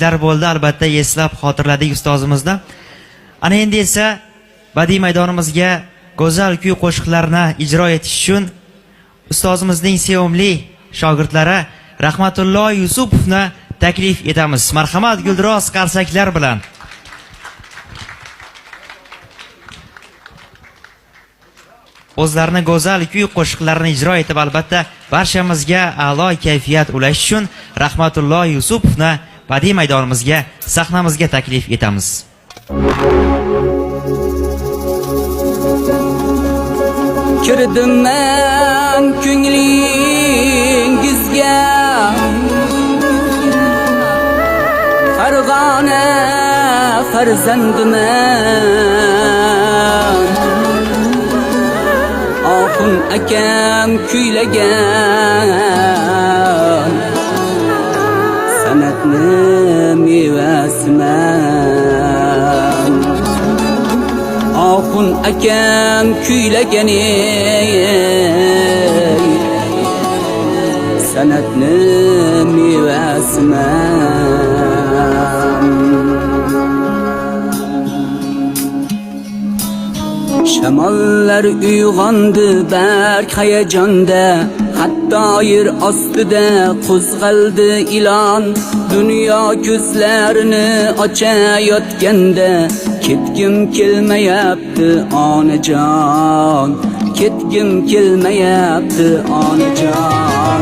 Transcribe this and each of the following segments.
esliklar bo'ldi, albatta eslab xotirladik ustozimizni. Ana endi esa badiiy maydonimizga go'zal kuy qo'shiqlarni ijro etish uchun ustozimizning sevimli shogirdlari Rahmatullo Yusupovni taklif etamiz. Marhamat, guldiroz qarsaklar bilan. O'zlarini go'zal kuy qo'shiqlarini ijro etib, albatta barchamizga a'lo kayfiyat ulash uchun Rahmatullo Yusupovni badiiy maydonimizga, sahnamizga taklif etamiz. Kirdim men ko'nglingizga, Farg'ona farzandiman. Oxun akam kuylagan san'atni mevasiman. Oxun akam kuylagan san'atni mevasiman. Shamollar uyg'ondi berk hayajonda, hatto yer ostida qo'zg'aldi ilon. Dunyo ko'zlarini ochayotganda, ketgim kelmayapti onajon, ketgim kelmayapti onajon.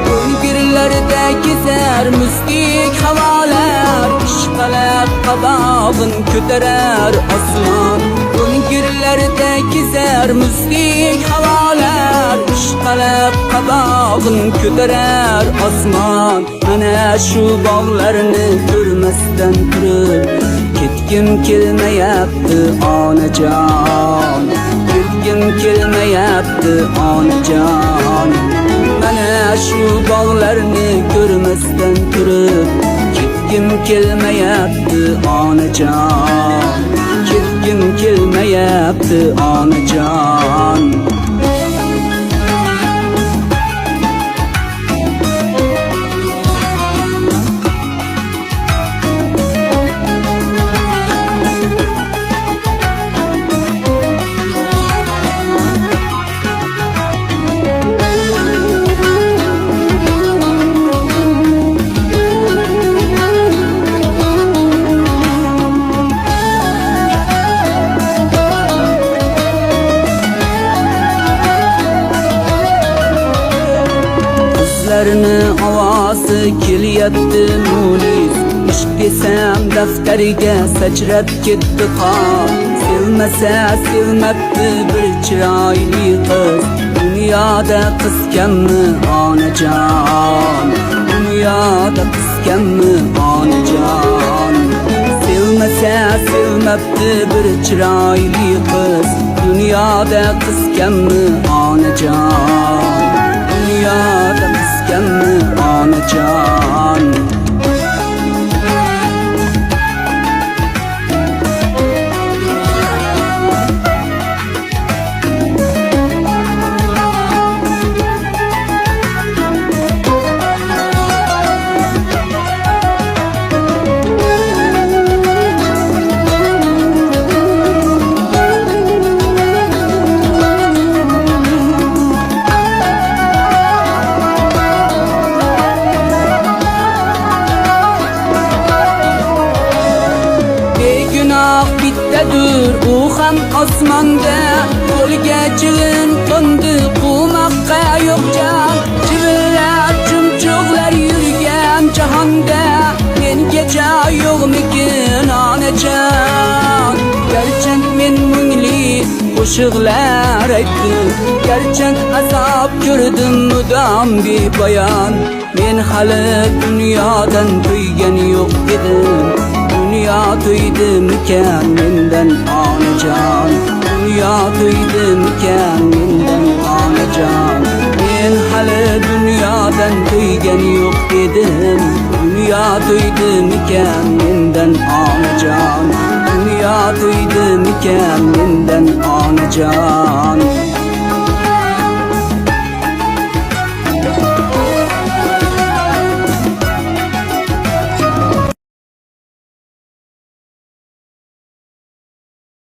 Ko'ngillarda kezar mustik havolar, ishqalab qabog'in ko'tarar osmon. Ko'ngillarda kezar mustik havolar, ishqalab qabog'in ko'tarar osmon. Mana shu bog'larni ko'rmasdan turib, ketgim kelmayapti onajon, ketgim kelmayapti onajon. Mana shu bog'larni ko'rmasdan turib, ketgim kelmayapti onajon, ketgim kelmayapti onajon. Ovozi kelyapti munis, ishq desam daftariga sachrab ketdi qon. Sevmasa sevmabdi bir chiroyli qiz, dunyoda qiz kammi onajon, dunyoda qiz kammi onajon. Sevmasa sevmabdi bir chiroyli qiz, dunyoda qiz kammi onajon, dunyoda qiz kammi onajon. U ham osmonda qo'lga chivin qo'ndi, quvmoqqa yo'q jon. Chivinlar chumchuqlar yurgan jahonda menga joy yo'qmikin onajon. Garchi men mungli qo'shiqlar aytdim, garchi azob ko'rdim mudom bepoyon, men hali dunyodan to'ygan yo'q edim. Dünya to'ydimikan mendan onajon, dunyo to'ydimikan mendan onajon. Men hali dunyodan to'ygan yo'q edim. Dünya to'ydimikan mendan onajon, dunyo to'ydimikan mendan onajon.